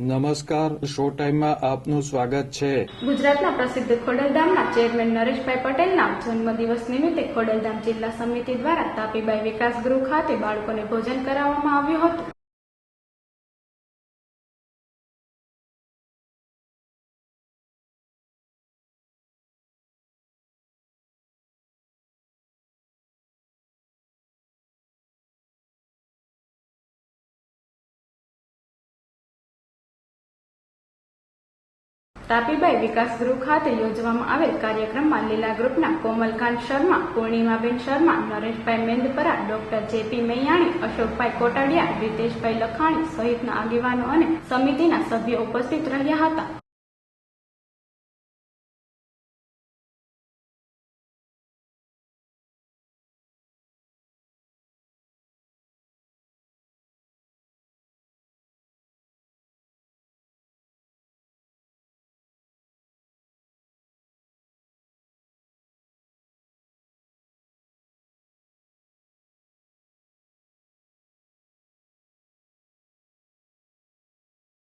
નમસ્કાર, શો ટાઈમમાં આપનું સ્વાગત છે। ગુજરાતના પ્રસિદ્ધ ખોડલધામના ચેરમેન નરેશભાઈ પટેલના જન્મદિવસ નિમિત્તે ખોડલધામ જિલ્લા સમિતિ દ્વારા તાપીબાઈ વિકાસ ગૃહ ખાતે બાળકોને ભોજન કરાવવામાં આવ્યું હતું। તાપીબાઈ વિકાસ ગૃહ ખાતે યોજવામાં આવેલ કાર્યક્રમમાં લીલા ગ્રુપના કોમલકાંત શર્મા, પૂર્ણિમાબેન શર્મા, નરેશભાઈ મેંદપરા, ડોક્ટર જેપી મૈયાણી, અશોકભાઈ કોટડિયા, રીતેશભાઈ લખાણી સહિતના આગેવાનો અને સમિતિના સભ્યો ઉપસ્થિત રહ્યા હતા।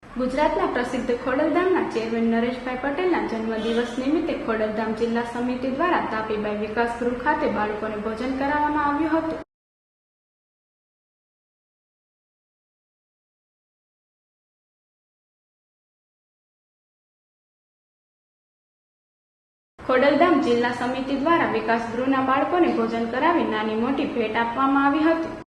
ગુજરાતના પ્રસિદ્ધ ખોડલધામના ચેરમેન નરેશભાઈ પટેલના જન્મદિવસ નિમિત્તે ખોડલધામ જિલ્લા સમિતિ દ્વારા તાપીબાઈ વિકાસ ગૃહ ખાતે બાળકોને ભોજન કરાવવામાં આવ્યું હતું। ખોડલધામ જિલ્લા સમિતિ દ્વારા વિકાસ ગૃહના બાળકોને ભોજન કરાવી નાની મોટી ભેટ આપવામાં આવી હતી।